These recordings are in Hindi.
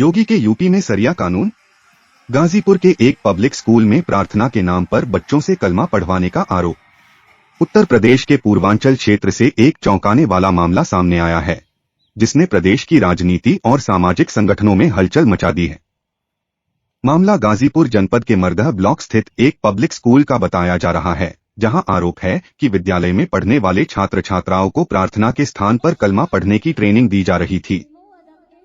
योगी के यूपी में सरिया कानून। गाजीपुर के एक पब्लिक स्कूल में प्रार्थना के नाम पर बच्चों से कलमा पढ़वाने का आरोप। उत्तर प्रदेश के पूर्वांचल क्षेत्र से एक चौंकाने वाला मामला सामने आया है, जिसने प्रदेश की राजनीति और सामाजिक संगठनों में हलचल मचा दी है। मामला गाजीपुर जनपद के मरदह ब्लॉक स्थित एक पब्लिक स्कूल का बताया जा रहा है, जहां आरोप है कि विद्यालय में पढ़ने वाले छात्र छात्राओं को प्रार्थना के स्थान पर कलमा पढ़ने की ट्रेनिंग दी जा रही थी।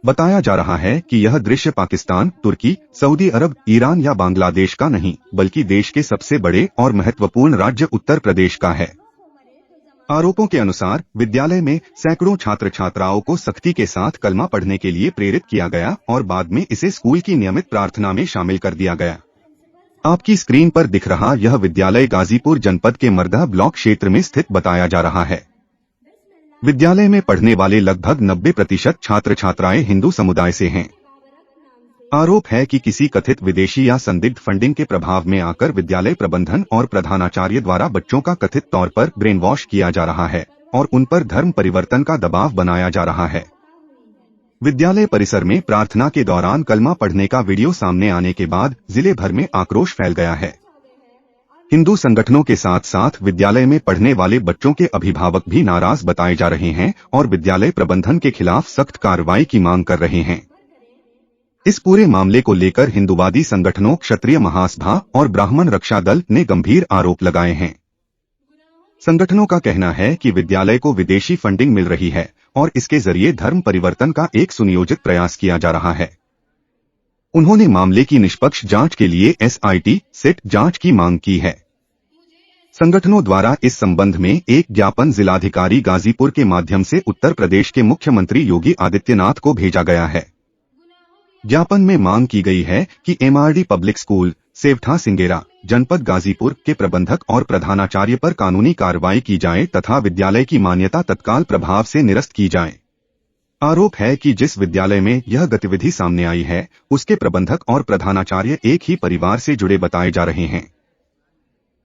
बताया जा रहा है कि यह दृश्य पाकिस्तान, तुर्की, सऊदी अरब, ईरान या बांग्लादेश का नहीं, बल्कि देश के सबसे बड़े और महत्वपूर्ण राज्य उत्तर प्रदेश का है। आरोपों के अनुसार विद्यालय में सैकड़ों छात्र छात्राओं को सख्ती के साथ कलमा पढ़ने के लिए प्रेरित किया गया और बाद में इसे स्कूल की नियमित प्रार्थना में शामिल कर दिया गया। आपकी स्क्रीन पर दिख रहा यह विद्यालय गाजीपुर जनपद के मरदह ब्लॉक क्षेत्र में स्थित बताया जा रहा है। विद्यालय में पढ़ने वाले लगभग 90% छात्र छात्राएं हिंदू समुदाय से हैं। आरोप है कि किसी कथित विदेशी या संदिग्ध फंडिंग के प्रभाव में आकर विद्यालय प्रबंधन और प्रधानाचार्य द्वारा बच्चों का कथित तौर पर ब्रेन वॉश किया जा रहा है और उन पर धर्म परिवर्तन का दबाव बनाया जा रहा है। विद्यालय परिसर में प्रार्थना के दौरान कलमा पढ़ने का वीडियो सामने आने के बाद जिले भर में आक्रोश फैल गया है। हिंदू संगठनों के साथ साथ विद्यालय में पढ़ने वाले बच्चों के अभिभावक भी नाराज बताए जा रहे हैं और विद्यालय प्रबंधन के खिलाफ सख्त कार्रवाई की मांग कर रहे हैं। इस पूरे मामले को लेकर हिंदूवादी संगठनों क्षत्रिय महासभा और ब्राह्मण रक्षा दल ने गंभीर आरोप लगाए हैं। संगठनों का कहना है कि विद्यालय को विदेशी फंडिंग मिल रही है और इसके जरिए धर्म परिवर्तन का एक सुनियोजित प्रयास किया जा रहा है। उन्होंने मामले की निष्पक्ष जांच के लिए SIT सेट जांच की मांग की है। संगठनों द्वारा इस संबंध में एक ज्ञापन जिलाधिकारी गाजीपुर के माध्यम से उत्तर प्रदेश के मुख्यमंत्री योगी आदित्यनाथ को भेजा गया है। ज्ञापन में मांग की गई है कि MRD पब्लिक स्कूल सेवठा सिंगेरा जनपद गाजीपुर के प्रबंधक और प्रधानाचार्य पर कानूनी कार्रवाई की जाए तथा विद्यालय की मान्यता तत्काल प्रभाव से निरस्त की जाए। आरोप है कि जिस विद्यालय में यह गतिविधि सामने आई है, उसके प्रबंधक और प्रधानाचार्य एक ही परिवार से जुड़े बताए जा रहे हैं।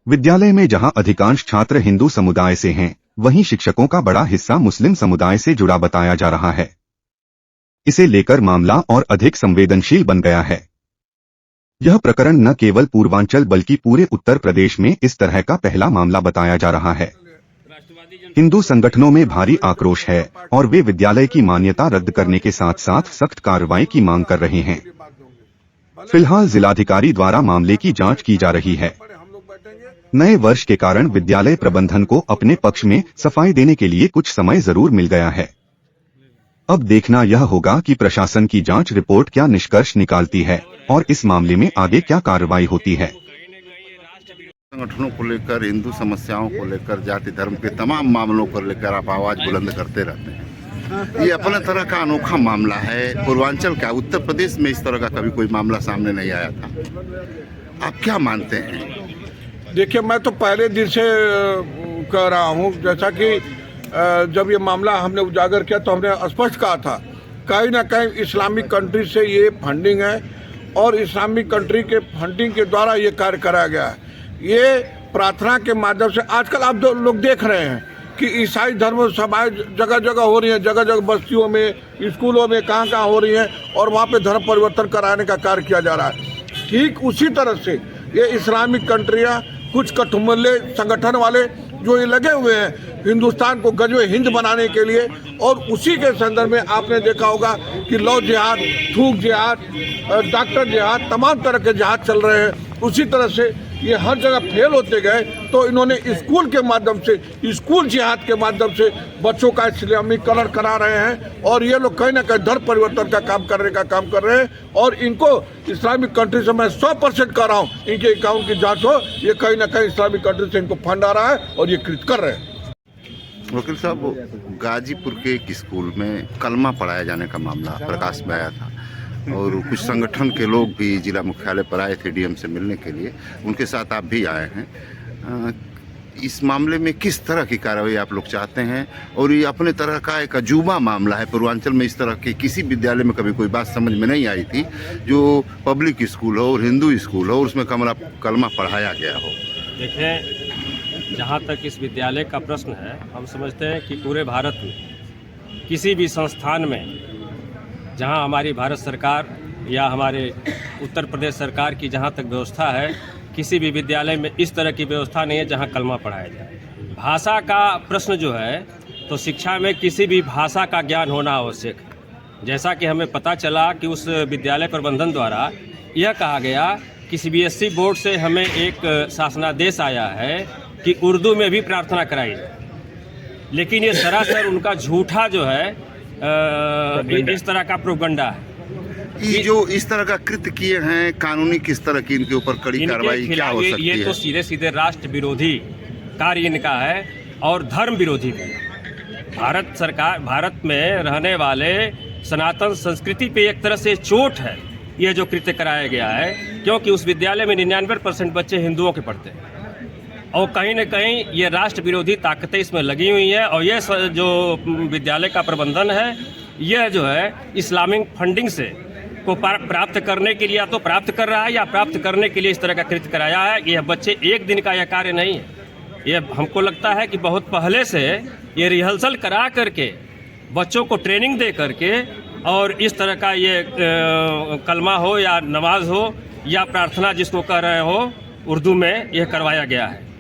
विद्यालय में जहां अधिकांश छात्र हिंदू समुदाय से हैं, वहीं शिक्षकों का बड़ा हिस्सा मुस्लिम समुदाय से जुड़ा बताया जा रहा है। इसे लेकर मामला और अधिक संवेदनशील बन गया है। यह प्रकरण न केवल पूर्वांचल बल्कि पूरे उत्तर प्रदेश में इस तरह का पहला मामला बताया जा रहा है। हिंदू संगठनों में भारी आक्रोश है और वे विद्यालय की मान्यता रद्द करने के साथ साथ सख्त कार्रवाई की मांग कर रहे हैं। फिलहाल जिलाधिकारी द्वारा मामले की जांच की जा रही है। नए वर्ष के कारण विद्यालय प्रबंधन को अपने पक्ष में सफाई देने के लिए कुछ समय जरूर मिल गया है। अब देखना यह होगा कि प्रशासन की जांच रिपोर्ट क्या निष्कर्ष निकालती है और इस मामले में आगे क्या कार्रवाई होती है। संगठनों को लेकर, हिंदू समस्याओं को लेकर, जाति धर्म के तमाम मामलों को लेकर आप आवाज बुलंद करते रहते हैं। ये अपने तरह का अनोखा मामला है। पूर्वांचल क्या, उत्तर प्रदेश में इस तरह का कभी कोई मामला सामने नहीं आया था। आप क्या मानते हैं? देखिए, मैं तो पहले दिन से कह रहा हूँ, जैसा कि जब ये मामला हमने उजागर किया तो हमने स्पष्ट कहा था, कहीं ना कहीं इस्लामिक कंट्री से ये फंडिंग है और इस्लामिक कंट्री के फंडिंग के द्वारा ये कार्य कराया गया है। ये प्रार्थना के माध्यम से आजकल आप लोग देख रहे हैं कि ईसाई धर्म सभाएं जगह जगह हो रही हैं, जगह जगह बस्तियों में, स्कूलों में, कहाँ हो रही हैं और वहाँ पे धर्म परिवर्तन कराने का कार्य किया जा रहा है। ठीक उसी तरह से ये इस्लामिक कंट्रियाँ, कुछ कठमुल्ले संगठन वाले जो ये लगे हुए हैं हिंदुस्तान को गजवे हिंद बनाने के लिए, और उसी के संदर्भ में आपने देखा होगा कि लौ जिहाद, थूक जिहाद, डॉक्टर जिहाद, तमाम तरह के जिहाद चल रहे हैं। उसी तरह से ये हर जगह फेल होते गए तो इन्होंने स्कूल के माध्यम से, स्कूल जिहाद के माध्यम से बच्चों का इस्लामीकरण करा रहे हैं और ये लोग कहीं ना कहीं धर्म परिवर्तन का काम करने का काम कर रहे हैं। और इनको इस्लामिक कंट्री से मैं 100% कह रहा हूँ, इनके अकाउंट की जांच हो। ये कहीं ना कहीं इस्लामिक कंट्री से इनको फंड आ रहा है और ये कृत कर रहे हैं। वकील साहब, गाजीपुर के एक स्कूल में कलमा पढ़ाया जाने का मामला प्रकाश में आया था और कुछ संगठन के लोग भी जिला मुख्यालय पर आए थे DM से मिलने के लिए। उनके साथ आप भी आए हैं। इस मामले में किस तरह की कार्रवाई आप लोग चाहते हैं? और ये अपने तरह का एक अजूबा मामला है। पूर्वांचल में इस तरह के किसी विद्यालय में कभी कोई बात समझ में नहीं आई थी, जो पब्लिक स्कूल हो और हिंदू स्कूल हो और उसमें कलमा पढ़ाया गया हो। देखें, जहाँ तक इस विद्यालय का प्रश्न है, हम समझते हैं कि पूरे भारत में किसी भी संस्थान में जहाँ हमारी भारत सरकार या हमारे उत्तर प्रदेश सरकार की जहाँ तक व्यवस्था है, किसी भी विद्यालय में इस तरह की व्यवस्था नहीं है जहाँ कलमा पढ़ाया जाए। भाषा का प्रश्न जो है, तो शिक्षा में किसी भी भाषा का ज्ञान होना आवश्यक है। जैसा कि हमें पता चला कि उस विद्यालय प्रबंधन द्वारा यह कहा गया कि सीबीएसई बोर्ड से हमें एक शासनादेश आया है कि उर्दू में भी प्रार्थना कराई जाए, लेकिन ये सरासर उनका झूठा जो है इस तरह का प्रोपगंडा है। ये जो इस तरह का कृत्य किए हैं, कानूनी किस तरह की इनके ऊपर कड़ी कार्रवाई क्या हो सकती है? ये तो सीधे सीधे राष्ट्र विरोधी कार्य इनका है और धर्म विरोधी भी। भारत सरकार, भारत में रहने वाले सनातन संस्कृति पे एक तरह से चोट है ये जो कृत्य कराया गया है, क्योंकि उस विद्यालय में 99% बच्चे हिंदुओं के पढ़ते हैं और कहीं न कहीं ये राष्ट्र विरोधी ताकतें इसमें लगी हुई हैं। और ये जो विद्यालय का प्रबंधन है, यह जो है इस्लामिक फंडिंग से को प्राप्त करने के लिए या तो प्राप्त कर रहा है या प्राप्त करने के लिए इस तरह का कृत्य कराया है। यह बच्चे एक दिन का यह कार्य नहीं है, ये हमको लगता है कि बहुत पहले से ये रिहर्सल करा करके बच्चों को ट्रेनिंग दे करके और इस तरह का ये कलमा हो या नमाज हो या प्रार्थना जिसको कह रहे हो उर्दू में, यह करवाया गया है।